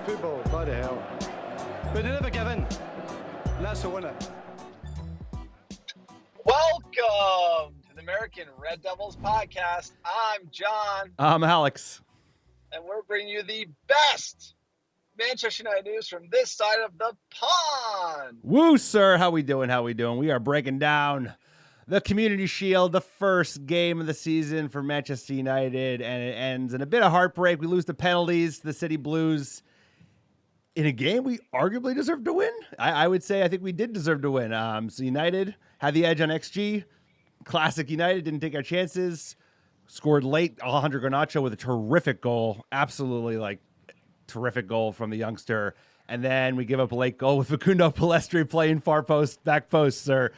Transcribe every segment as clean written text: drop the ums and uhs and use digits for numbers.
football, bloody hell. But they never give in. And that's the winner. Welcome to the American Red Devils podcast. I'm John. I'm Alex. And we're bringing you the best Manchester United news from this side of the pond. Woo, sir. How we doing? We are breaking down the Community Shield, the first game of the season for Manchester United, and it ends in a bit of heartbreak. We lose the penalties to the City Blues in a game we arguably deserved to win. I would say I think we did deserve to win. So United had the edge on XG. Classic United, didn't take our chances. Scored late, Alejandro Garnacho with a terrific goal. Absolutely, terrific goal from the youngster. And then we give up a late goal with Facundo Pellistri playing far post, back post, sir.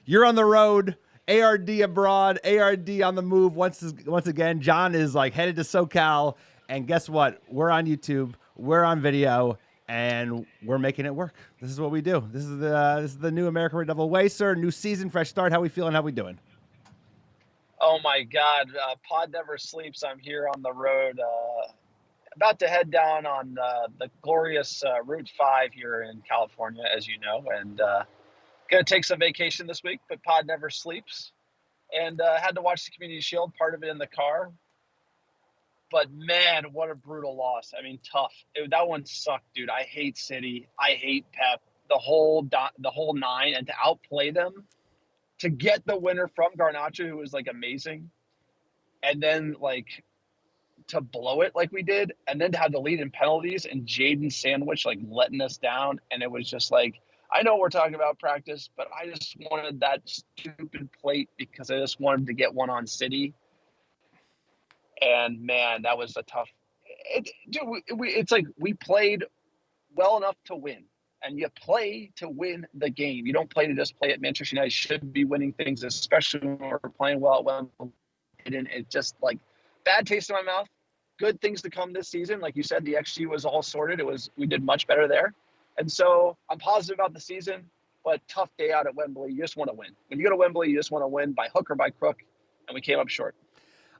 You're on the road, ARD abroad, ARD on the move. Once again, John is headed to SoCal, and guess what? We're on YouTube, we're on video, and we're making it work. This is what we do. This is the new American Red Devil way, sir. New season, fresh start. How we feeling? How we doing? Oh my God, pod never sleeps. I'm here on the road, about to head down on the glorious Route 5 here in California, as you know, and going to take some vacation this week, but pod never sleeps. And had to watch the Community Shield, part of it in the car. But man, what a brutal loss. I mean, tough. That one sucked, dude. I hate City. I hate Pep. The whole nine, and to outplay them, to get the winner from Garnacho, who was amazing, and then to blow it like we did, and then to have the lead in penalties and Jadon Sandwich letting us down. And it was just I know we're talking about practice, but I just wanted that stupid plate because I just wanted to get one on City. And man, that was a tough. It's we played well enough to win, and you play to win the game. You don't play to just play it. Manchester United should be winning things, especially when we're playing well at Wembley. It's just bad taste in my mouth. Good things to come this season. Like you said, the XG was all sorted. We did much better there. And so I'm positive about the season, but tough day out at Wembley. You just want to win. When you go to Wembley, you just want to win by hook or by crook, and we came up short.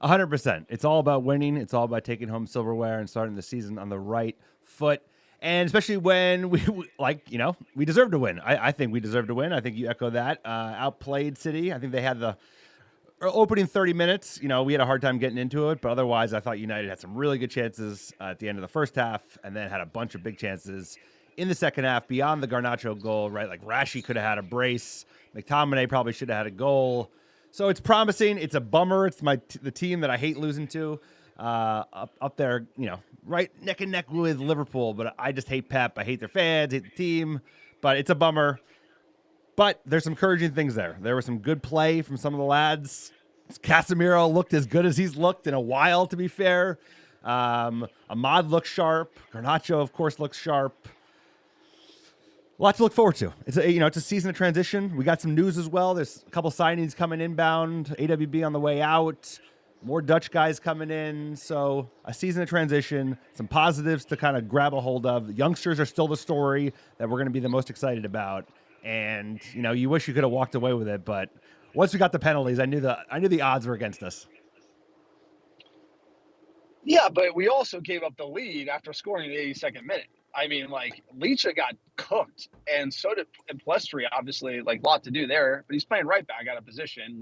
100%. It's all about winning. It's all about taking home silverware and starting the season on the right foot. And especially when we deserve to win. I think we deserve to win. I think you echo that. Outplayed City. I think they had the opening 30 minutes. We had a hard time getting into it, but otherwise I thought United had some really good chances at the end of the first half, and then had a bunch of big chances in the second half beyond the Garnacho goal, right? Rashi could have had a brace. McTominay probably should have had a goal. So it's promising. It's a bummer. It's the team that I hate losing to. Up there, right neck and neck with Liverpool, but I just hate Pep. I hate their fans, hate the team, but it's a bummer. But there's some encouraging things there. There was some good play from some of the lads. Casemiro looked as good as he's looked in a while, to be fair. Ahmad looks sharp. Garnacho, of course, looks sharp. A lot to look forward to. It's a season of transition. We got some news as well. There's a couple signings coming inbound. AWB on the way out. More Dutch guys coming in. So a season of transition. Some positives to kind of grab a hold of. The youngsters are still the story that we're going to be the most excited about. And you wish you could have walked away with it, but once we got the penalties, I knew the odds were against us. Yeah, but we also gave up the lead after scoring in the 82nd minute. I mean, Leacha got cooked, and so did Pellistri, obviously, a lot to do there. But he's playing right back out of position.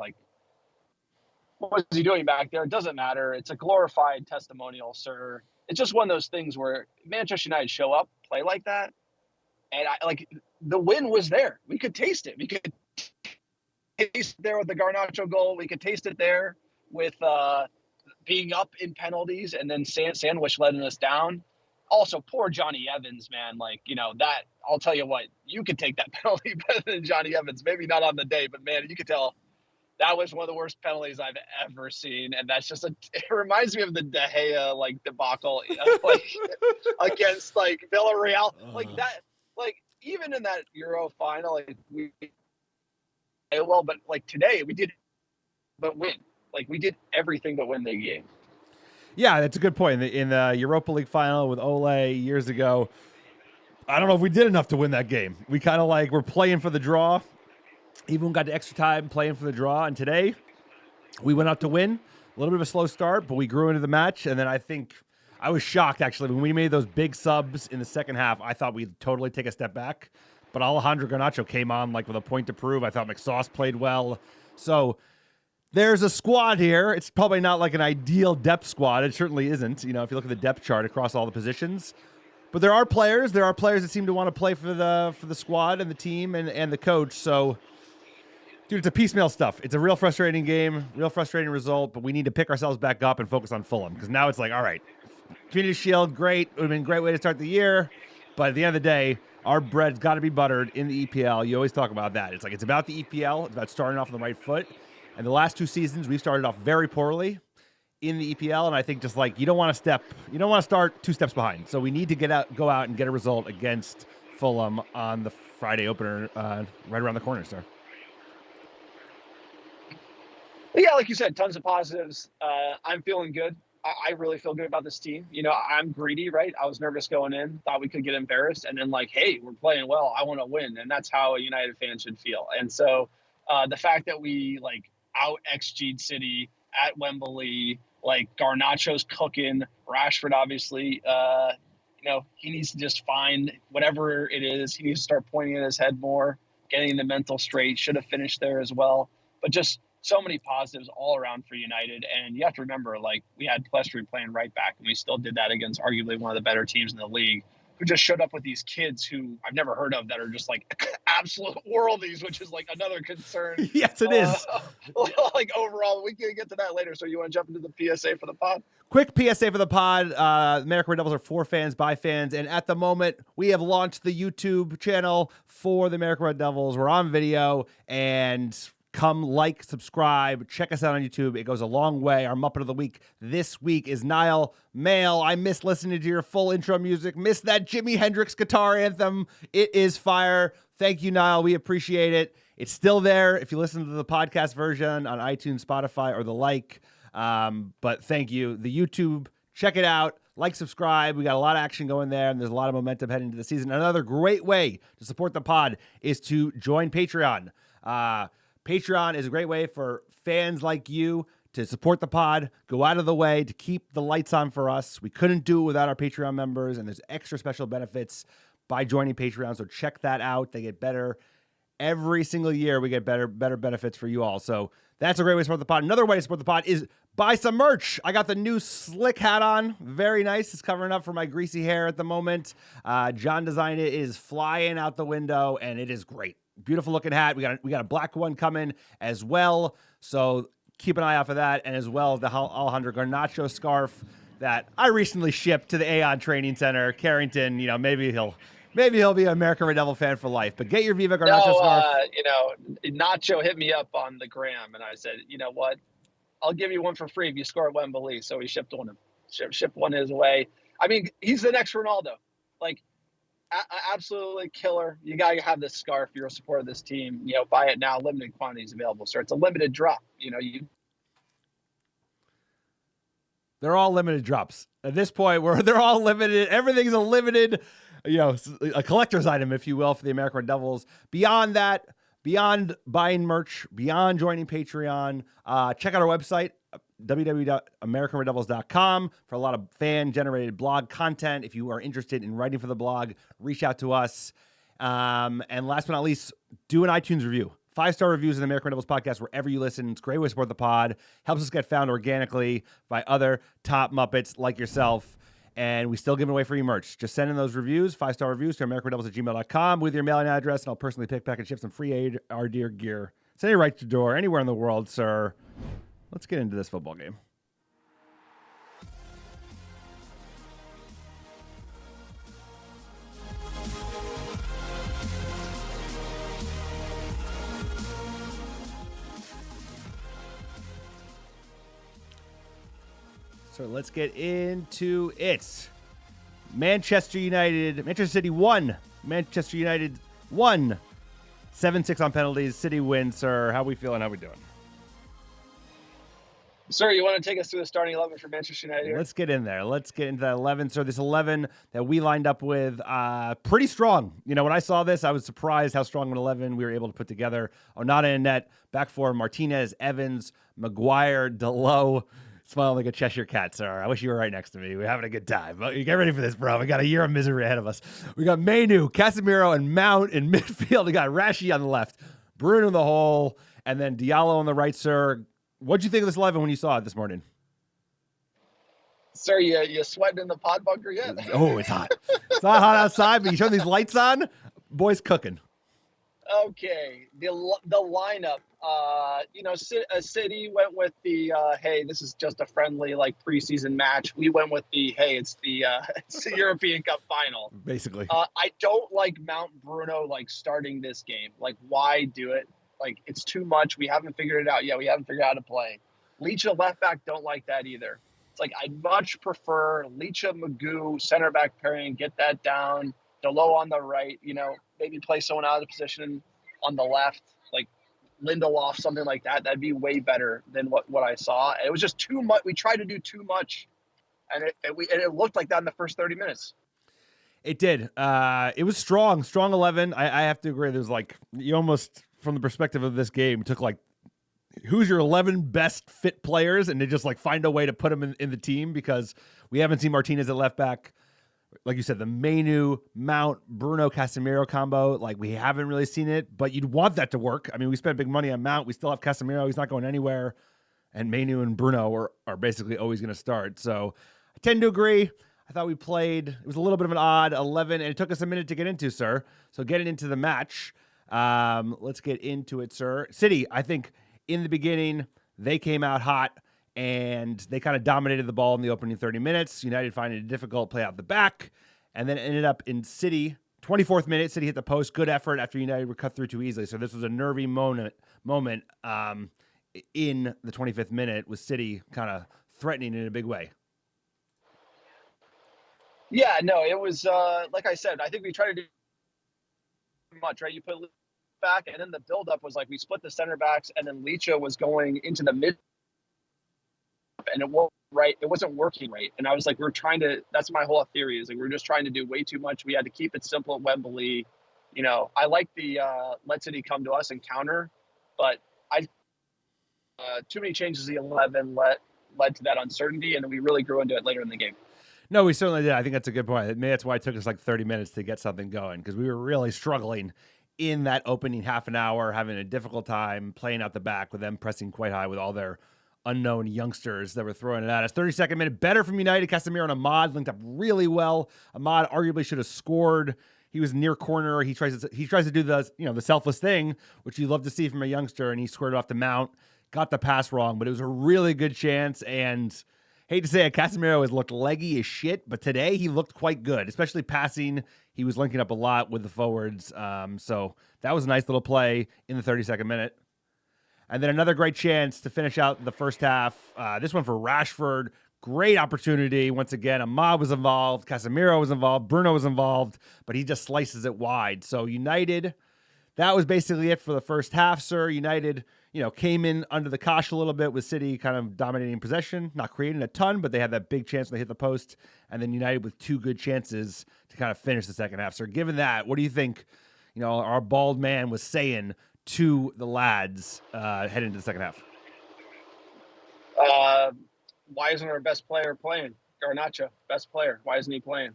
What was he doing back there? It doesn't matter. It's a glorified testimonial, sir. It's just one of those things where Manchester United show up, play like that, and the win was there. We could taste it. We could taste it there with the Garnacho goal. We could taste it there with being up in penalties, and then Sandwich letting us down. Also, poor Johnny Evans, man. That, I'll tell you what, you could take that penalty better than Johnny Evans. Maybe not on the day, but man, you could tell that was one of the worst penalties I've ever seen. And that's just it reminds me of the De Gea, debacle, against, Villarreal. That, even in that Euro final, but today we did, but win. We did everything but win the game. Yeah, that's a good point. In the Europa League final with Ole years ago, I don't know if we did enough to win that game. We kind of we're playing for the draw. Even when we got to extra time playing for the draw. And today, we went out to win. A little bit of a slow start, but we grew into the match. And then I think I was shocked, actually. When we made those big subs in the second half, I thought we'd totally take a step back. But Alejandro Garnacho came on like with a point to prove. I thought McSauce played well. So there's a squad here. It's probably not like an ideal depth squad. It certainly isn't, if you look at the depth chart across all the positions. But there are players. There are players that seem to want to play for the squad and the team and the coach. So, dude, it's a piecemeal stuff. It's a real frustrating game, real frustrating result, but we need to pick ourselves back up and focus on Fulham because now it's like, all right, Community Shield, great. It would have been a great way to start the year. But at the end of the day, our bread's got to be buttered in the EPL. You always talk about that. It's like it's about the EPL. It's about starting off on the right foot. And the last 2 seasons, we've started off very poorly in the EPL. And I think just like you don't want to start 2 steps behind. So we need to go out and get a result against Fulham on the Friday opener right around the corner, sir. Yeah, like you said, tons of positives. I'm feeling good. I really feel good about this team. I'm greedy, right? I was nervous going in, thought we could get embarrassed, and then like, hey, we're playing well. I want to win, and that's how a United fan should feel. And so the fact that we like out XG'd City at Wembley, like Garnacho's cooking, Rashford obviously, he needs to just find whatever it is. He needs to start pointing at his head more, getting the mental straight. Should have finished there as well, but just so many positives all around for United. And you have to remember, like, we had Plestri playing right back, and we still did that against arguably one of the better teams in the league, who just showed up with these kids who I've never heard of that are just like absolute worldies, which is like another concern. Yes, it is. Like overall, we can get to that later. So you want to jump into the PSA for the pod? Quick PSA for the pod. American Red Devils are for fans, by fans. And at the moment, we have launched the YouTube channel for the American Red Devils. We're on video, and come like, subscribe, check us out on YouTube. It goes a long way. Our Muppet of the Week this week is Niall Mail. I miss listening to your full intro music. Miss that Jimi Hendrix guitar anthem. It is fire. Thank you, Niall. We appreciate it. It's still there if you listen to the podcast version on iTunes, Spotify, or the like. But thank you. The YouTube, check it out. Like, subscribe. We got a lot of action going there, and there's a lot of momentum heading into the season. Another great way to support the pod is to join Patreon. Patreon is a great way for fans like you to support the pod, go out of the way to keep the lights on for us. We couldn't do it without our Patreon members, and there's extra special benefits by joining Patreon, so check that out. They get better every single year. We get better benefits for you all, so that's a great way to support the pod. Another way to support the pod is buy some merch. I got the new slick hat on. Very nice. It's covering up for my greasy hair at the moment. John designed it. It is flying out the window, and it is great. Beautiful looking hat. We got a black one coming as well. So keep an eye out for that. And as well as the Alejandro Garnacho scarf that I recently shipped to the Aon Training Center, Carrington. Maybe he'll be an American Red Devil fan for life. But get your Viva Garnacho scarf. Nacho hit me up on the gram, and I said, you know what? I'll give you one for free if you score at Wembley. So he shipped one his way. I mean, he's the next Ronaldo. Like, absolutely killer. You got to have this scarf. You're a supporter of this team. Buy it now. Limited quantities available, sir. It's a limited drop. They're all limited drops. At this point, they're all limited. Everything's a limited, a collector's item, if you will, for the American Red Devils. Beyond that, beyond buying merch, beyond joining Patreon, check out our website, www.americanreddevils.com, for a lot of fan-generated blog content. If you are interested in writing for the blog, reach out to us. And last but not least, do an iTunes review. 5-star reviews of the American Red Devils podcast wherever you listen. It's a great way to support the pod. Helps us get found organically by other top Muppets like yourself. And we still give away free merch. Just send in those reviews, 5-star reviews, to americanredevils@gmail.com with your mailing address, and I'll personally pick, pack, and ship some free our dear gear. Send it right to your door, anywhere in the world, sir. Let's get into this football game. So let's get into it. Manchester City won. Manchester United won. 7-6 on penalties. City wins, sir. How we feeling? How we doing? Sir, you want to take us through the starting 11 for Manchester United here? Let's get in there. Let's get into that 11. So this 11 that we lined up with, pretty strong. When I saw this, I was surprised how strong an 11 we were able to put together. Onana in net, back four, Martinez, Evans, Maguire, Dalot, Smiling like a Cheshire cat, sir. I wish you were right next to me. We're having a good time. You get ready for this, bro. We got a year of misery ahead of us. We got Mainu, Casemiro, and Mount in midfield. We got Rashi on the left, Bruno in the hole, and then Diallo on the right, sir. What'd you think of this 11 when you saw it this morning? Sir, you sweating in the pod bunker yet? Oh, it's hot. It's not hot outside, but you turn these lights on, boy's cooking. Okay, the lineup. City went with the hey, this is just a friendly like preseason match. We went with the hey, it's the European Cup final. Basically, I don't like Mount Bruno like starting this game. Like, why do it? Like, it's too much. We haven't figured it out yet. We haven't figured out how to play. Leacha left back, don't like that either. It's like I'd much prefer Leacha Magoo center back pairing. Get that down. Delo on the right. Maybe play someone out of position on the left, like Lindelof, something like that. That'd be way better than what I saw. It was just too much. We tried to do too much, and it looked like that in the first 30 minutes. It did. It was strong 11. I have to agree. There's like, you almost, from the perspective of this game, took like, who's your 11 best fit players, and they just like find a way to put them in the team, because we haven't seen Martinez at left back. Like you said, the Mainu, Mount, Bruno, Casemiro combo, like we haven't really seen it, but you'd want that to work. I mean, we spent big money on Mount. We still have Casemiro. He's not going anywhere. And Mainu and Bruno are basically always going to start. So I tend to agree. I thought we played, it was a little bit of an odd 11, and it took us a minute to get into, sir. So getting into the match, let's get into it, sir. City, I think in the beginning, they came out hot, and they kind of dominated the ball in the opening 30 minutes. United finding it difficult, play out the back, and then it ended up in City. 24th minute, City hit the post. Good effort after United were cut through too easily. So this was a nervy moment in the 25th minute, with City kind of threatening in a big way. Yeah, no, it was like I said. I think we tried to do too much, right? You put back, and then the buildup was like we split the center backs, and then Leacha was going into the mid. And it wasn't right. It wasn't working right. And I was like, that's my whole theory, is like, we're just trying to do way too much. We had to keep it simple at Wembley. I like the let City come to us and counter, but too many changes in the 11 led to that uncertainty. And then we really grew into it later in the game. No, we certainly did. I think that's a good point. Maybe that's why it took us like 30 minutes to get something going, because we were really struggling in that opening half an hour, having a difficult time playing out the back with them pressing quite high with all their unknown youngsters that were throwing it at us. 32nd minute, better from United. Casemiro and Ahmad linked up really well. Ahmad arguably should have scored. He was near corner. He tries to do the selfless thing, which you love to see from a youngster, and he squared it off the Mount. Got the pass wrong, but it was a really good chance. And hate to say it, Casemiro has looked leggy as shit, but today he looked quite good, especially passing. He was linking up a lot with the forwards. So that was a nice little play in the 32nd minute. And then another great chance to finish out the first half. This one for Rashford. Great opportunity. Once again, Ahmad was involved. Casemiro was involved. Bruno was involved. But he just slices it wide. So United, that was basically it for the first half, sir. United, came in under the cosh a little bit, with City kind of dominating possession. Not creating a ton, but they had that big chance when they hit the post. And then United with two good chances to kind of finish the second half. Sir, given that, what do you think, our bald man was saying to the lads heading into the second half? Why isn't our best player playing? Garnacho, best player. Why isn't he playing?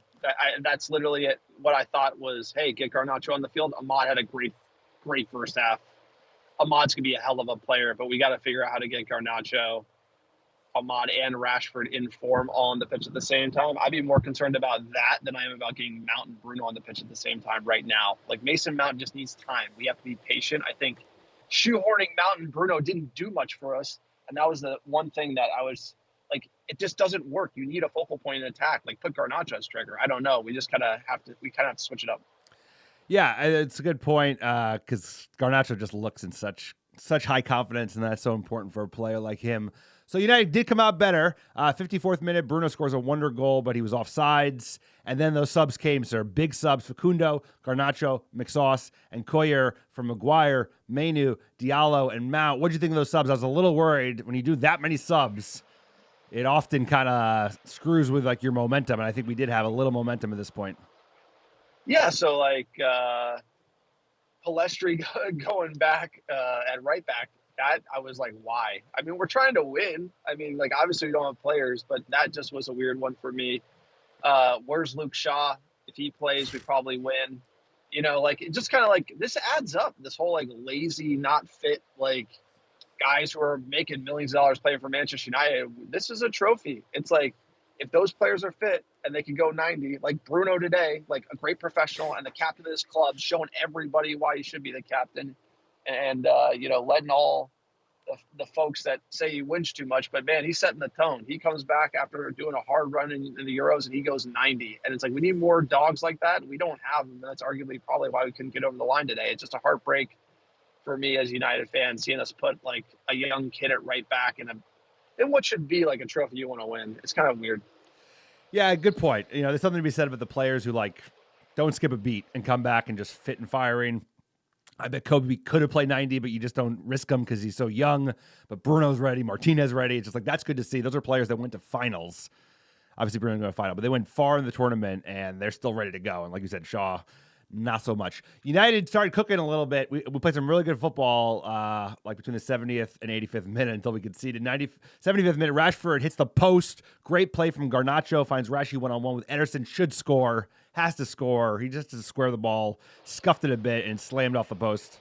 That's literally it. What I thought was, hey, get Garnacho on the field. Ahmad had a great first half. Ahmad's going to be a hell of a player, but we got to figure out how to get Garnacho, Ahmad, and Rashford in form all on the pitch at the same time. I'd be more concerned about that than I am about getting Mount and Bruno on the pitch at the same time right now. Like, Mason Mount just needs time. We have to be patient. I think shoehorning Mount and Bruno didn't do much for us, and that was the one thing that I was like, it just doesn't work. You need a focal point in attack. Like, put Garnacho as trigger. I don't know. We just kind of have to switch it up. Yeah, it's a good point, because Garnacho just looks in such high confidence, and that's so important for a player like him. So United did come out better. 54th minute, Bruno scores a wonder goal, but he was offsides. And then those subs came, sir. Big subs: Facundo, Garnacho, McSauce, and Koyer for Maguire, Mainu, Diallo, and Mount. What did you think of those subs? I was a little worried. When you do that many subs, it often kind of screws with like your momentum, and I think we did have a little momentum at this point. Yeah, so like Palestri going back at right back, that, I was like, why? I mean, we're trying to win. I mean, like, obviously we don't have players, but that just was a weird one for me. Where's Luke Shaw? If he plays, we probably win. Like, it just kind of like, this adds up. This whole like lazy, not fit, like guys who are making millions of dollars playing for Manchester United. This is a trophy. It's like, if those players are fit and they can go 90, like Bruno today, like a great professional and the captain of this club, showing everybody why he should be the captain, and letting all the folks that say he wins too much, but man, he's setting the tone. He comes back after doing a hard run in the Euros and he goes 90, and it's like, we need more dogs like that, and we don't have them. And that's arguably probably why we couldn't get over the line today. It's just a heartbreak for me as a United fan, seeing us put like a young kid at right back in what should be like a trophy you want to win. It's kind of weird. Yeah, good point. There's something to be said about the players who like don't skip a beat and come back and just fit and firing. I bet Kobe could have played 90, but you just don't risk him because he's so young. But Bruno's ready, Martinez ready. It's just like, that's good to see. Those are players that went to finals. Obviously, Bruno's going to final, but they went far in the tournament and they're still ready to go. And like you said, Shaw, not so much. United started cooking a little bit. We played some really good football, like between the 70th and 85th minute until we conceded. 75th minute, Rashford hits the post. Great play from Garnacho, finds Rashi one-on-one with Ederson, should score, has to score. He just has to square the ball, scuffed it a bit, and slammed off the post.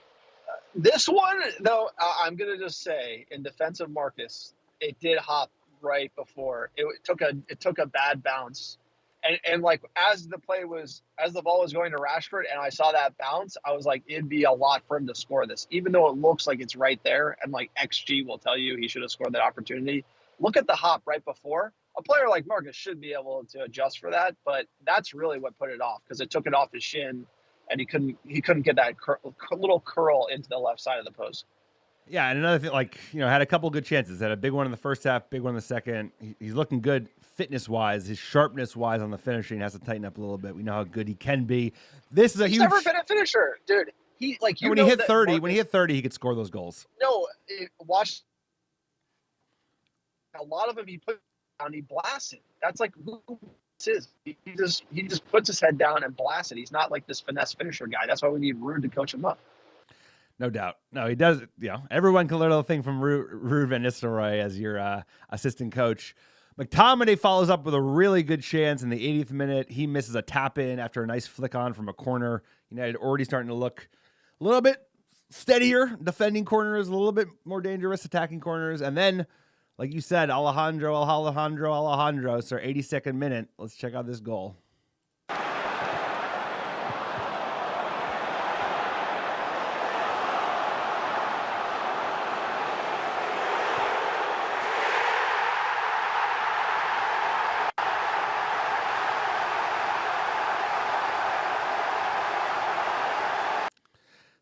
This one, though, I'm going to just say, in defense of Marcus, it did hop right before. It took a bad bounce. And like, as the ball was going to Rashford and I saw that bounce, I was like, it'd be a lot for him to score this, even though it looks like it's right there. And like XG will tell you he should have scored that opportunity. Look at the hop right before. A player like Marcus should be able to adjust for that, but that's really what put it off, because it took it off his shin and he couldn't get that little curl into the left side of the post. Yeah, and another thing, like, had a couple good chances. Had a big one in the first half, big one in the second. He's looking good fitness-wise. His sharpness-wise on the finishing has to tighten up a little bit. We know how good he can be. This is a He's huge... never been a finisher, dude. When he hit 30, he could score those goals. No, watch. A lot of them he put down, he blasts it. That's like who this is. He just puts his head down and blasts it. He's not like this finesse finisher guy. That's why we need Ruud to coach him up. No doubt. No, he does. Everyone can learn a little thing from Ruud van Nistelrooy as your assistant coach. McTominay follows up with a really good chance in the 80th minute. He misses a tap in after a nice flick on from a corner. United already starting to look a little bit steadier defending corners, a little bit more dangerous attacking corners. And then, like you said, Alejandro. So 82nd minute. Let's check out this goal.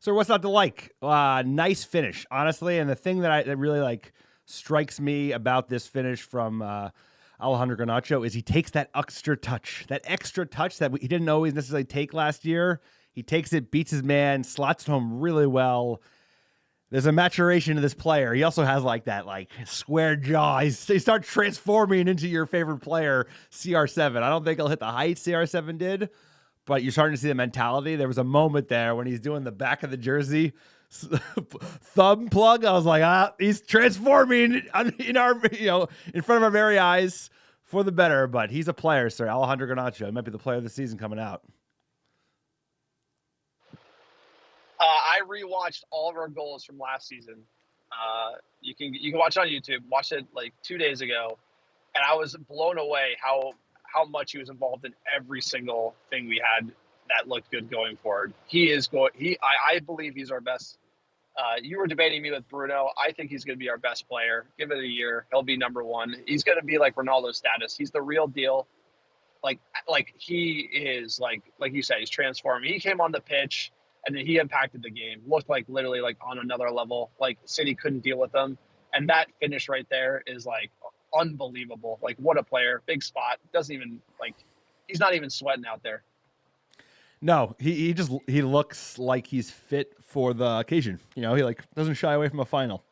So what's not to like? Nice finish, honestly. And the thing that really strikes me about this finish from Alejandro Garnacho is he takes that extra touch that he didn't always necessarily take last year. He takes it, beats his man, slots it home really well. There's a maturation to this player. He also has that square jaw. He starts transforming into your favorite player, CR7. I don't think he'll hit the height CR7 did, but you're starting to see the mentality. There was a moment there when he's doing the back of the jersey thumb plug. I was like, he's transforming in front of our very eyes for the better. But he's a player, sir. Alejandro Garnacho. He might be the player of the season coming out. I rewatched all of our goals from last season. You can watch it on YouTube. Watched it 2 days ago, and I was blown away how much he was involved in every single thing we had that looked good going forward. I believe he's our best. You were debating me with Bruno. I think he's going to be our best player. Give it a year. He'll be number one. He's going to be like Ronaldo status. He's the real deal. Like he is like you said, he's transforming. He came on the pitch and then he impacted the game. Looked literally on another level. City couldn't deal with him. And that finish right there is unbelievable. What a player. Big spot. Doesn't even he's not even sweating out there. No, he looks like he's fit for the occasion. He doesn't shy away from a final.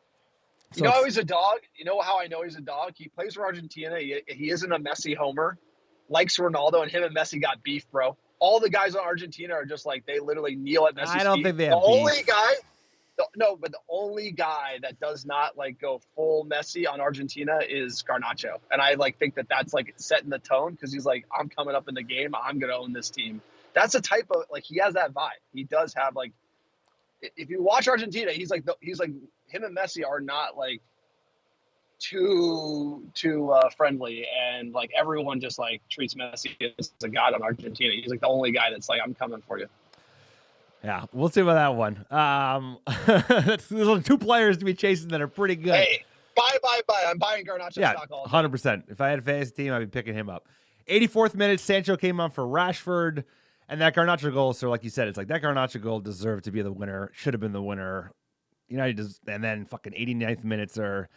So you know how he's a dog? You know how I know he's a dog? He plays for Argentina. He isn't a Messi homer. Likes Ronaldo, and him and Messi got beef, bro. All the guys on Argentina are just they literally kneel at Messi's feet. I don't think they have the beef. only guy But the only guy that does not like go full Messi on Argentina is Garnacho, and I like think that that's like setting the tone because he's like, I'm coming up in the game, I'm gonna own this team. That's a type of like he has that vibe. He does have like, if you watch Argentina, he's like him and Messi are not like too friendly, and like everyone just like treats Messi as a god on Argentina. He's like the only guy that's like, I'm coming for you. Yeah, we'll see about that one. There's only 2 players to be chasing that are pretty good. Hey, buy. I'm buying Garnacho stock all day. 100%. If I had a fantasy team, I'd be picking him up. 84th minute, Sancho came on for Rashford, and that Garnacho goal. So, like you said, it's like that Garnacho goal deserved to be the winner. Should have been the winner. United does, and then fucking 89th minutes are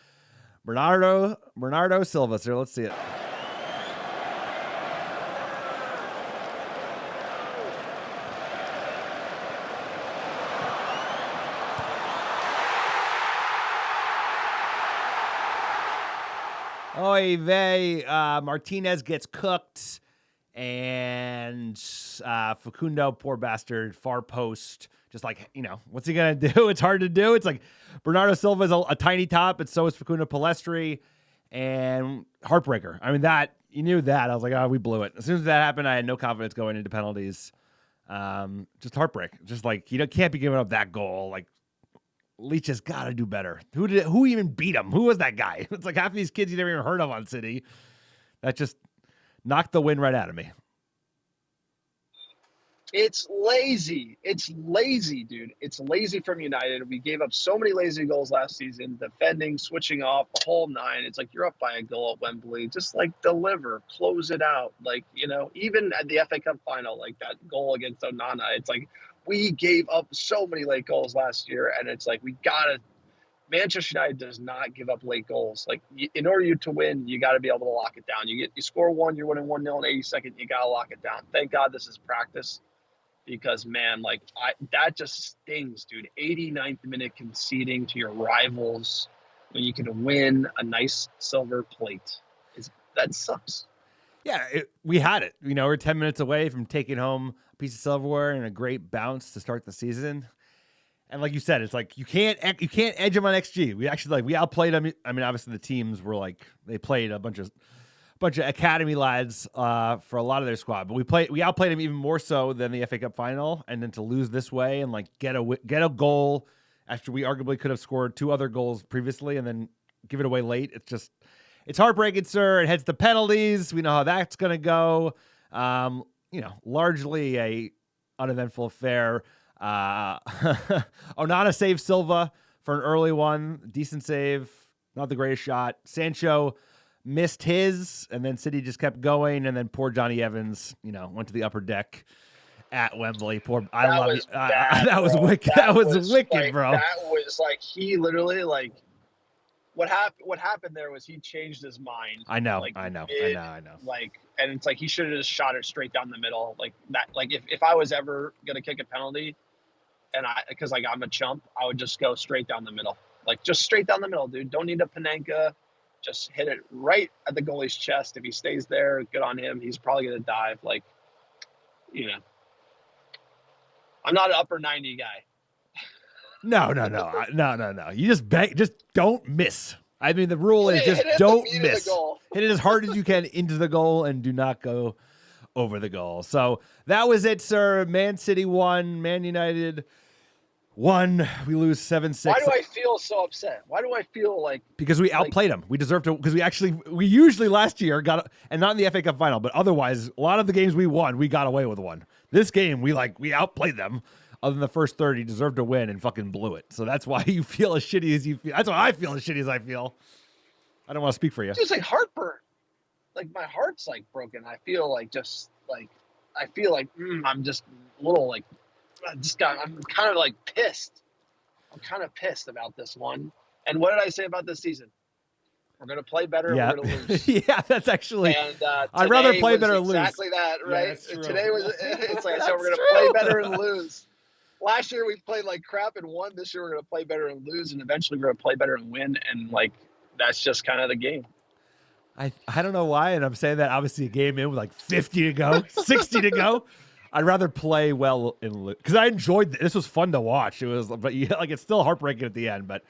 Bernardo Silva. So let's see it. Oy vey, Martinez gets cooked, and Facundo, poor bastard, far post, just like, what's he going to do? It's hard to do. It's like Bernardo Silva is a tiny top, but so is Facundo Palestri, and heartbreaker. I mean, that, you knew that. I was like, oh, we blew it. As soon as that happened, I had no confidence going into penalties. Just heartbreak. Just like, can't be giving up that goal. Like, Leach has got to do better. Who even beat him? Who was that guy? It's like half of these kids you never even heard of on City. That just knocked the wind right out of me. It's lazy. It's lazy, dude. It's lazy from United. We gave up so many lazy goals last season, defending, switching off, the whole 9. It's like you're up by a goal at Wembley. Just like deliver, close it out. Like, even at the FA Cup final, like that goal against Onana, it's like, we gave up so many late goals last year, and it's like Manchester United does not give up late goals. Like, in order to win, you got to be able to lock it down. You score 1, you're winning 1-0 in 82nd, you got to lock it down. Thank God this is practice, because, man, like, that just stings, dude. 89th minute conceding to your rivals when you can win a nice silver plate. That sucks. Yeah, we had it. We're 10 minutes away from taking home a piece of silverware and a great bounce to start the season. And like you said, it's like you can't edge them on XG. We actually we outplayed them. I mean, obviously the teams were like, they played a bunch of academy lads for a lot of their squad, but we outplayed them even more so than the FA Cup final. And then to lose this way and like get a goal after we arguably could have scored 2 other goals previously and then give it away late. It's heartbreaking, sir. It heads to penalties. We know how that's going to go. Largely a uneventful affair. Onana saved Silva for an early one. Decent save. Not the greatest shot. Sancho missed his, and then City just kept going, and then poor Johnny Evans, went to the upper deck at Wembley. That was wicked. That was wicked, bro. That was like, he literally like, what happened there was he changed his mind. I know. Like, I know. Like, and it's like he should have just shot it straight down the middle. Like that. Like if I was ever gonna kick a penalty, and because like I'm a chump, I would just go straight down the middle. Like just straight down the middle, dude. Don't need a Panenka. Just hit it right at the goalie's chest. If he stays there, good on him. He's probably gonna dive. Like, I'm not an upper 90 guy. No. You just don't miss. I mean, the rule is just don't miss. Hit it as hard as you can into the goal and do not go over the goal. So that was it, sir. Man City won. Man United won. We lose 7-6. Why do I feel so upset? Why do I feel like... Because we outplayed them. We deserve to... Because we usually last year got... And not in the FA Cup final, but otherwise, a lot of the games we won, we got away with one. This game, we outplayed them. Other than the first 30, deserved to win and fucking blew it. So that's why you feel as shitty as you feel. That's why I feel as shitty as I feel. I don't want to speak for you. It's just like heartburn. Like my heart's like broken. I feel like I'm just a little like, I'm kind of like pissed. I'm kind of pissed about this one. And what did I say about this season? We're going to play better and we're going to lose. Yeah, that's actually, and, I'd rather play better and lose. Exactly that, right? Yeah, today it's like, so we're going to play better and lose. Last year we played like crap and won. This year we're going to play better and lose, and eventually we're going to play better and win. And like, that's just kind of the game. I don't know why, and I'm saying that obviously a game in with like 50 to go, 60 to go. I'd rather play well because I enjoyed this. Was fun to watch. It was, but it's still heartbreaking at the end. But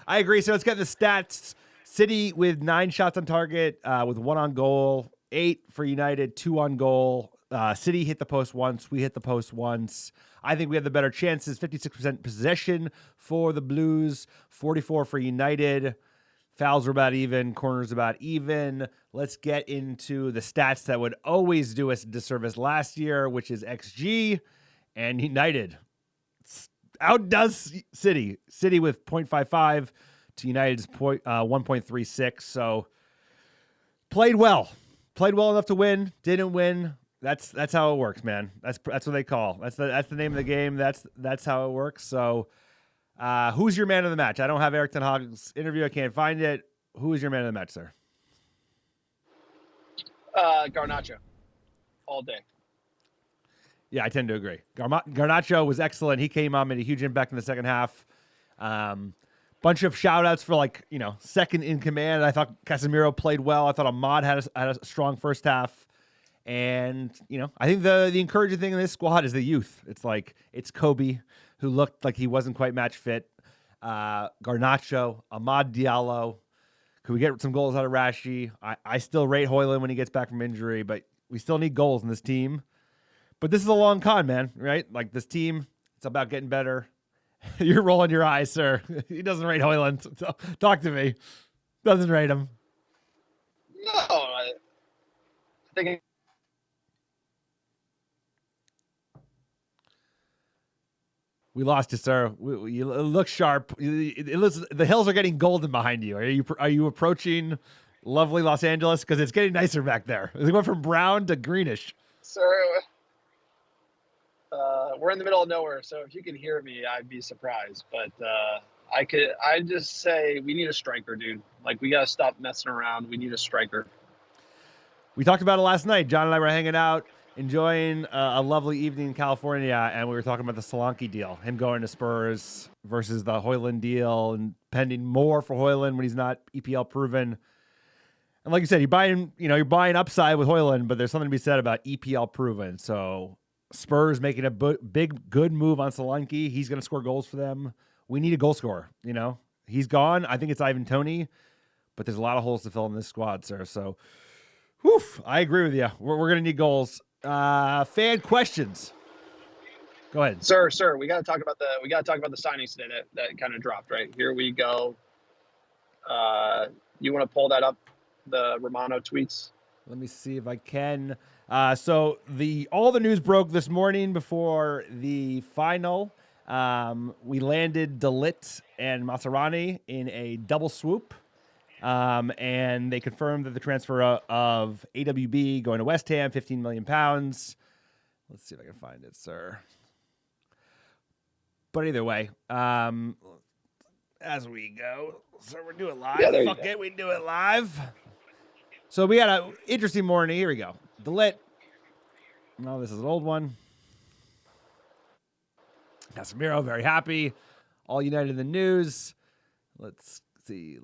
I agree. So let's get the stats. City with 9 shots on target, with 1 on goal, 8 for United, 2 on goal. City hit the post once. We hit the post once. I think we have the better chances. 56% possession for the Blues, 44 for United. Fouls were about even. Corners about even. Let's get into the stats that would always do us a disservice last year, which is XG. And United outdoes City. City with 0.55 to United's 1.36. So played well. Played well enough to win. Didn't win. That's how it works, man. That's what they call. That's the name of the game. That's how it works. So who's your man of the match? I don't have Erik ten Hag's interview. I can't find it. Who is your man of the match, sir? Garnacho. All day. Yeah, I tend to agree. Garnacho was excellent. He came on, made a huge impact in the second half. Bunch of shout-outs for, second in command. I thought Casemiro played well. I thought Ahmad had a strong first half. And, I think the encouraging thing in this squad is the youth. It's Kobe, who looked like he wasn't quite match fit. Garnacho, Amad Diallo. Could we get some goals out of Rashi? I still rate Højlund when he gets back from injury, but we still need goals in this team. But this is a long con, man, right? This team, it's about getting better. You're rolling your eyes, sir. He doesn't rate Højlund. So talk to me. Doesn't rate him. No, I think we lost you, sir. You look sharp. The hills are getting golden behind you. Are you approaching lovely Los Angeles? Because it's getting nicer back there. It went from brown to greenish. Sir, we're in the middle of nowhere, so if you can hear me, I'd be surprised. But I just say we need a striker, dude. We got to stop messing around. We need a striker. We talked about it last night. John and I were hanging out, enjoying a lovely evening in California, and we were talking about the Solanke deal, him going to Spurs versus the Højlund deal, and pending more for Højlund when he's not EPL proven. And like you said, you're buying upside with Højlund, but there's something to be said about EPL proven. So Spurs making a big, good move on Solanke. He's going to score goals for them. We need a goal scorer, He's gone. I think it's Ivan Toney, but there's a lot of holes to fill in this squad, sir. So, I agree with you. We're going to need goals. Fan questions. Go ahead, sir. We got to talk about the signings today that kind of dropped. Right, here we go. You want to pull that up? The Romano tweets. Let me see if I can. So all the news broke this morning before the final. We landed De Ligt and Mascherano in a double swoop. And they confirmed that the transfer of AWB going to West Ham, £15 million. Let's see if I can find it, sir. But either way, as we go, so we're doing live. Yeah, Fuck it, we do it live. So we had an interesting morning. Here we go. De Ligt. No, this is an old one. Casemiro, very happy. All United in the news. Let's see.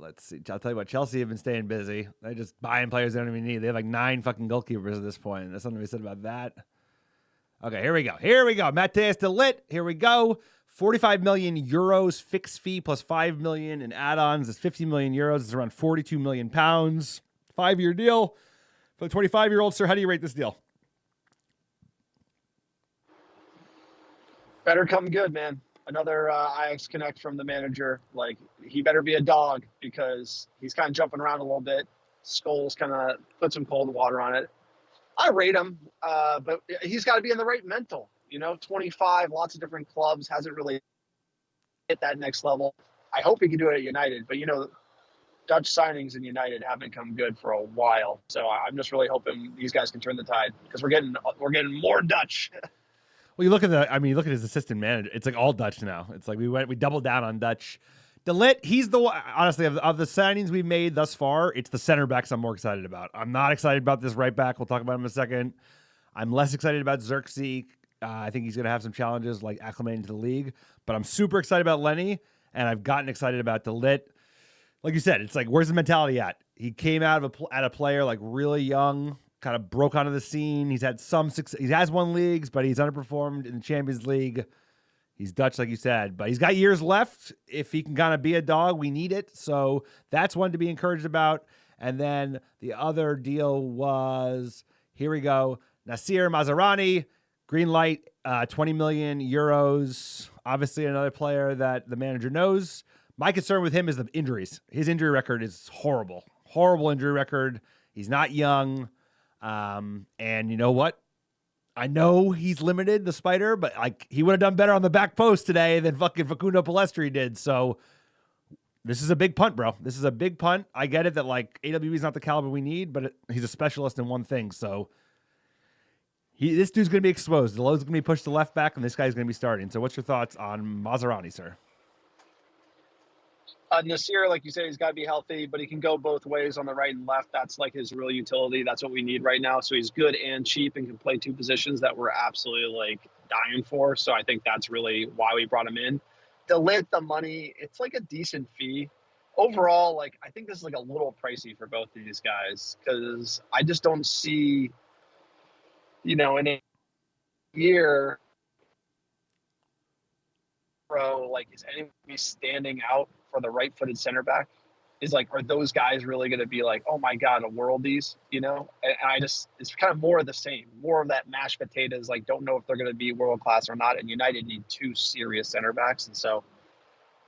I'll tell you what, Chelsea have been staying busy. They're just buying players they don't even need. They have 9 fucking goalkeepers at this point. There's something to be said about that. Okay, here we go. Matthias de Ligt. Here we go. 45 million euros fixed fee plus 5 million in add-ons. It's 50 million euros. It's around 42 million pounds. 5-year deal. For the 25-year-old, sir, how do you rate this deal? Better come good, man. Another Ajax Connect from the manager. He better be a dog because he's kind of jumping around a little bit. Scholes kind of put some cold water on it. I rate him, but he's got to be in the right mental. 25, lots of different clubs, hasn't really hit that next level. I hope he can do it at United, but Dutch signings in United haven't come good for a while. So I'm just really hoping these guys can turn the tide because we're getting more Dutch. Well, you look at his assistant manager. It's all Dutch now. It's we doubled down on Dutch. De Ligt, he's the one, honestly, of the signings we've made thus far, it's the center backs I'm more excited about. I'm not excited about this right back. We'll talk about him in a second. I'm less excited about Xerxes. I think he's going to have some challenges acclimating to the league. But I'm super excited about Lenny, and I've gotten excited about De Ligt. Like you said, it's where's the mentality at? He came out of at a player really young, kind of broke onto the scene. He's had some success. He has won leagues, but he's underperformed in the Champions League. He's Dutch, like you said, but he's got years left. If he can kind of be a dog, we need it. So that's one to be encouraged about. And then the other deal was, here we go, Nasir Mazarani, green light, 20 million euros. Obviously another player that the manager knows. My concern with him is the injuries. His injury record is horrible. Horrible injury record. He's not young. And you know what? I know he's limited, the Spider, but like he would have done better on the back post today than fucking Facundo Palestri did. So this is a big punt, bro. This is a big punt. I get it that like AWB is not the caliber we need, but he's a specialist in one thing. So this dude's going to be exposed. The load's going to be pushed to left back, and this guy's going to be starting. So what's your thoughts on Mazarani, sir? Nasir, like you said, he's got to be healthy, but he can go both ways on the right and left. That's like his real utility. That's what we need right now. So he's good and cheap and can play two positions that we're absolutely like dying for. So I think that's really why we brought him in. The money, it's like a decent fee. Overall, like I think this is like a little pricey for both of these guys because I just don't see, in a year, like is anybody standing out for the right-footed center back? Is like, are those guys really going to be like, oh my God, a worldies, And it's kind of more of the same, more of that mashed potatoes, like don't know if they're going to be world-class or not. And United need two serious center backs. And so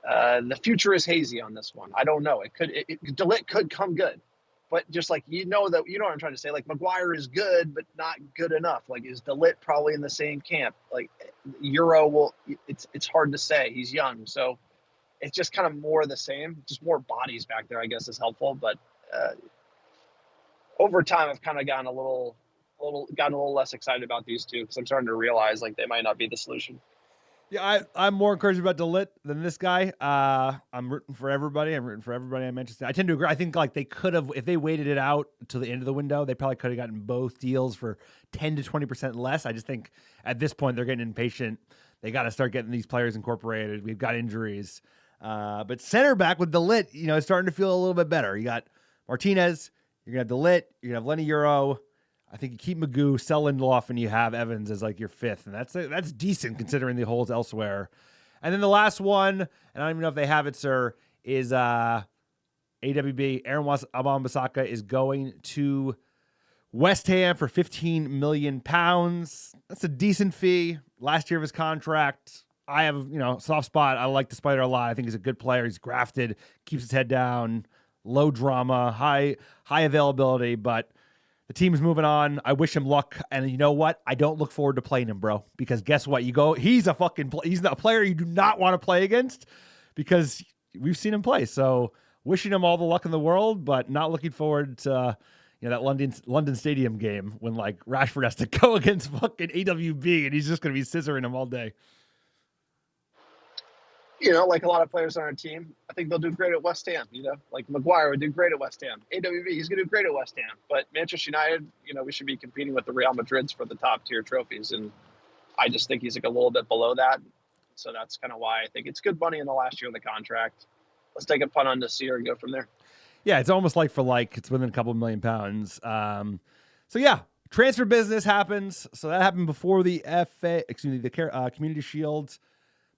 the future is hazy on this one. I don't know. De Ligt could come good, but just like, what I'm trying to say, like Maguire is good, but not good enough. Like is De Ligt probably in the same camp? Like it's hard to say. He's young. So it's just kind of more of the same, just more bodies back there, I guess is helpful. But over time, I've kind of gotten a little less excited about these two because I'm starting to realize like they might not be the solution. Yeah, I'm more encouraged about De Ligt than this guy. I'm rooting for everybody. I mentioned. I tend to agree. I think like they could have, if they waited it out to the end of the window, they probably could have gotten both deals for 10 to 20% less. I just think at this point they're getting impatient. They got to start getting these players incorporated. We've got injuries. But center back with De Ligt, it's starting to feel a little bit better. You got Martinez, you're going to have De Ligt, you're going to have Lenny Euro. I think you keep Magoo, sell Lindelof, and you have Evans as like your fifth. And that's decent considering the holes elsewhere. And then the last one, and I don't even know if they have it, sir, is AWB. Aaron Wan-Bissaka is going to West Ham for £15 million. That's a decent fee. Last year of his contract. I have, soft spot. I like the Spider a lot. I think he's a good player. He's grafted, keeps his head down, low drama, high availability, but the team's moving on. I wish him luck. And you know what? I don't look forward to playing him, bro, because guess what? He's a player you do not want to play against because we've seen him play. So wishing him all the luck in the world, but not looking forward to, that London Stadium game when like Rashford has to go against fucking AWB and he's just going to be scissoring him all day. Like a lot of players on our team, I think they'll do great at West Ham. Like Maguire would do great at West Ham. AWB, he's going to do great at West Ham. But Manchester United, we should be competing with the Real Madrids for the top tier trophies. And I just think he's like a little bit below that. So that's kind of why I think it's good money in the last year of the contract. Let's take a punt on Nasir and go from there. Yeah, it's almost like for like. It's within a couple $1 million. So yeah, transfer business happens. So that happened before the Community Shield.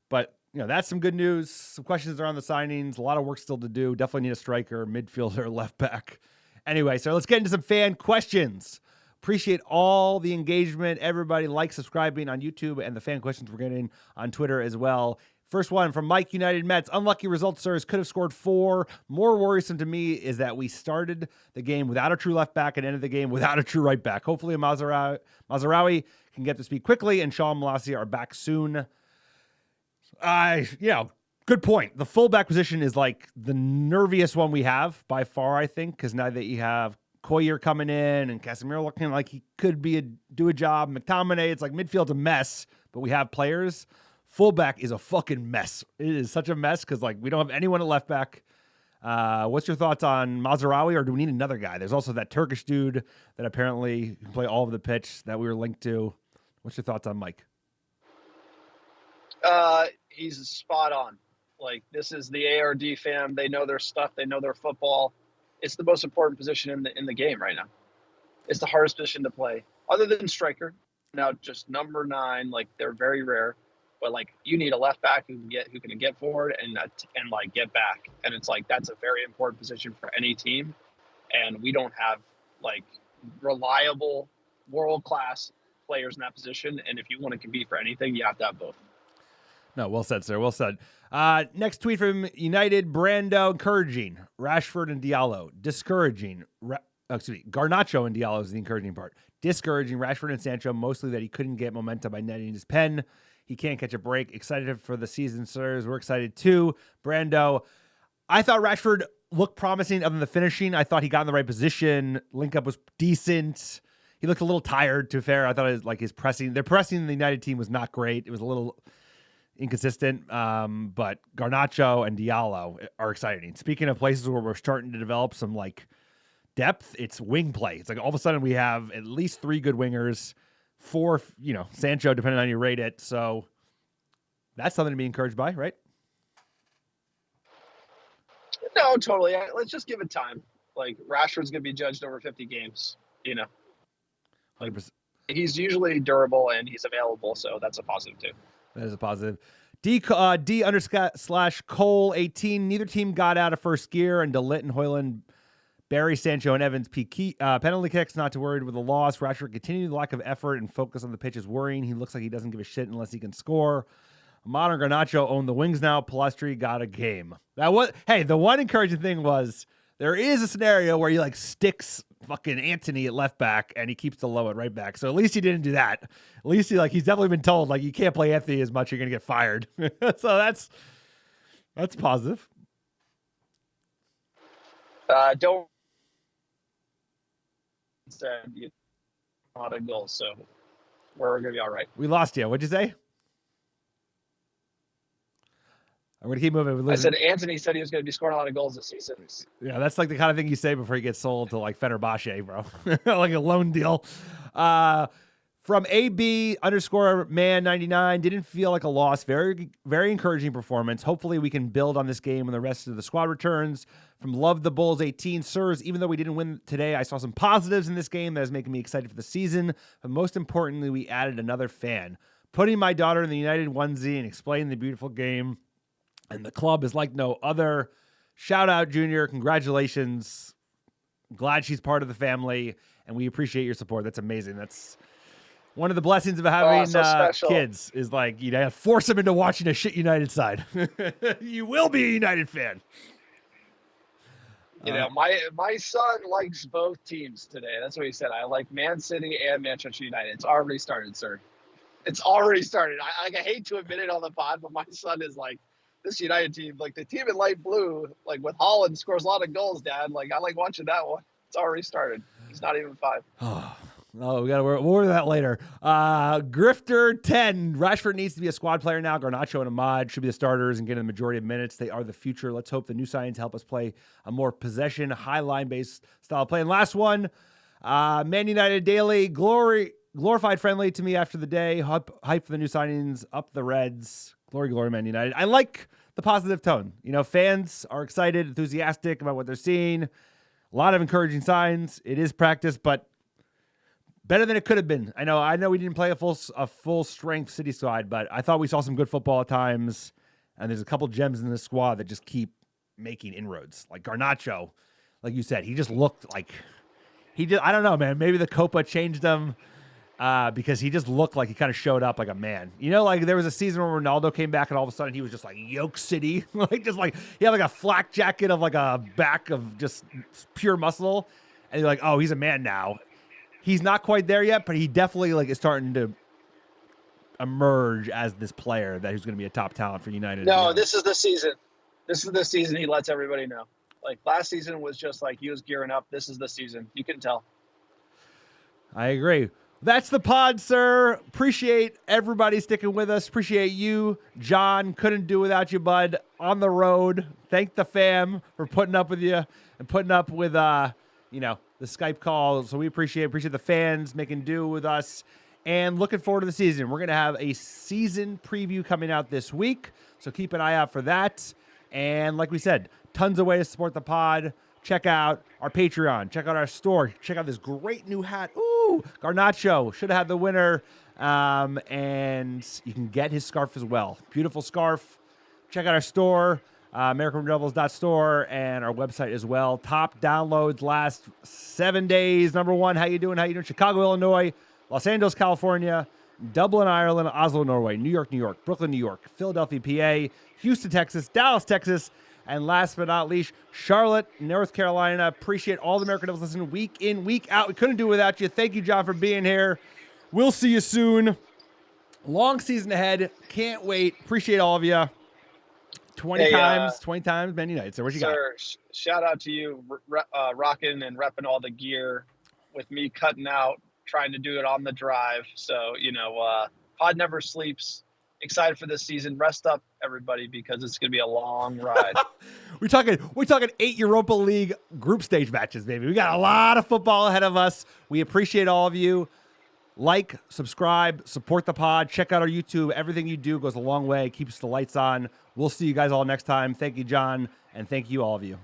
But that's some good news. Some questions around the signings. A lot of work still to do. Definitely need a striker, midfielder, left back. Anyway, so let's get into some fan questions. Appreciate all the engagement. Everybody like subscribing on YouTube and the fan questions we're getting on Twitter as well. First one from Mike, United Mets. Unlucky results, sirs. Could have scored 4. More worrisome to me is that we started the game without a true left back and ended the game without a true right back. Hopefully Mazarawi can get to speed quickly and Shaw and Malacia are back soon. Good point. The fullback position is like the nerviest one we have by far, I think, because now that you have Coyer coming in and Casemiro looking like he could do a job. McTominay, it's like midfield's a mess, but we have players. Fullback is a fucking mess. It is such a mess because like we don't have anyone at left back. What's your thoughts on Mazarawi, or do we need another guy? There's also that Turkish dude that apparently can play all of the pitch that we were linked to. What's your thoughts on Mike? He's spot on. Like, this is the ARD fam. They know their stuff. They know their football. It's the most important position in the game right now. It's the hardest position to play, other than striker. Now, just number 9, like they're very rare, but like you need a left back who can get forward and like get back, and it's like that's a very important position for any team, and we don't have like reliable world class players in that position. And if you want to compete for anything, you have to have both. No, well said, sir. Well said. Next tweet from United, Brando, encouraging. Rashford and Diallo, discouraging. Garnacho and Diallo is the encouraging part. Discouraging Rashford and Sancho, mostly that he couldn't get momentum by netting his pen. He can't catch a break. Excited for the season, sirs. We're excited too. Brando, I thought Rashford looked promising other than the finishing. I thought he got in the right position. Link up was decent. He looked a little tired, to be fair. I thought it was like his pressing. Their pressing in the United team was not great. It was a little inconsistent, but Garnacho and Diallo are exciting. Speaking of places where we're starting to develop some like depth, it's wing play. It's like all of a sudden we have at least 3 good wingers, 4, Sancho, depending on how you rate it. So that's something to be encouraged by, right? No, totally. Let's just give it time. Like Rashford's going to be judged over 50 games, Like, 100%. he's usually durable and he's available, so that's a positive too. That is a positive. D_Cole18. Neither team got out of first gear, and DeLitt and Hoyland, Barry, Sancho, and Evans penalty kicks. Not too worried with the loss. Rashford continued lack of effort and focus on the pitch is worrying. He looks like he doesn't give a shit unless he can score. Modern Garnacho owned the wings now. Palestri got a game. The one encouraging thing was there is a scenario where he like sticks fucking Anthony at left back and he keeps the low at right back. So at least he didn't do that. At least he's definitely been told like you can't play Anthony as much, you're gonna get fired. So that's positive. Don't said you a lot of goals, so we're gonna be all right. We lost you. What'd you say? I'm going to keep moving. I said Anthony said he was going to be scoring a lot of goals this season. Yeah, that's like the kind of thing you say before he gets sold to like Fenerbahce, bro. Like a loan deal. From AB_man99, didn't feel like a loss. Very, very encouraging performance. Hopefully we can build on this game when the rest of the squad returns. From Love the Bulls 18, sirs, even though we didn't win today, I saw some positives in this game that is making me excited for the season. But most importantly, we added another fan. Putting my daughter in the United onesie and explaining the beautiful game. And the club is like no other. Shout out, Junior. Congratulations. Glad she's part of the family, and we appreciate your support. That's amazing. That's one of the blessings of having kids is like, force them into watching a shit United side. You will be a United fan. My son likes both teams today. That's what he said. I like Man City and Manchester United. It's already started, sir. It's already started. I hate to admit it on the pod, but my son is like, this United team, like the team in light blue, like with Holland scores a lot of goals, Dad. Like I like watching that one. It's already started. He's not even 5. Oh, we'll worry that later. Grifter 10. Rashford needs to be a squad player now. Garnacho and Ahmad should be the starters and get the majority of minutes. They are the future. Let's hope the new signings help us play a more possession, high line-based style of play. And last one, Man United Daily. Glorified friendly to me after the day. Hype for the new signings. Up the Reds. Glory, Man United. I like the positive tone. Fans are excited, enthusiastic about what they're seeing. A lot of encouraging signs. It is practice, but better than it could have been. I know we didn't play a full strength City squad, but I thought we saw some good football at times. And there's a couple gems in this squad that just keep making inroads. Like Garnacho, like you said, he just looked like I don't know, man. Maybe the Copa changed him. Because he just looked like he kind of showed up like a man. Like there was a season where Ronaldo came back and all of a sudden he was just like Yoke City. He had like a flak jacket of like a back of just pure muscle. And you're like, oh, he's a man now. He's not quite there yet, but he definitely like is starting to emerge as this player that who's going to be a top talent for United. No, this is the season. This is the season he lets everybody know. Like last season was just like he was gearing up. This is the season. You can tell. I agree. That's the pod, sir. Appreciate everybody sticking with us. Appreciate you, John. Couldn't do without you, bud. On the road. Thank the fam for putting up with you and putting up with, the Skype call. So we appreciate the fans making do with us and looking forward to the season. We're going to have a season preview coming out this week. So keep an eye out for that. And like we said, tons of ways to support the pod. check out our Patreon, check out our store, check out this great new hat. Ooh, Garnacho should have had the winner. And you can get his scarf as well. Beautiful scarf. Check out our store, AmericanRebels.store, and our website as well. Top downloads last 7 days. Number one, how you doing? Chicago, Illinois, Los Angeles, California, Dublin, Ireland, Oslo, Norway, New York, Brooklyn, New York, Philadelphia, PA, Houston, Texas, Dallas, Texas, and last but not least, Charlotte, North Carolina. Appreciate all the American Rebels listening week in, week out. We couldn't do it without you. Thank you, John, for being here. We'll see you soon. Long season ahead. Can't wait. Appreciate all of you. 20 times, many nights. So what you got? Shout out to you, rocking and repping all the gear with me cutting out, trying to do it on the drive. So, pod never sleeps. Excited for this season. Rest up, everybody, because it's going to be a long ride. We're talking 8 Europa League group stage matches, baby. We got a lot of football ahead of us. We appreciate all of you. Like, subscribe, support the pod. Check out our YouTube. Everything you do goes a long way. Keeps the lights on. We'll see you guys all next time. Thank you, John, and thank you, all of you.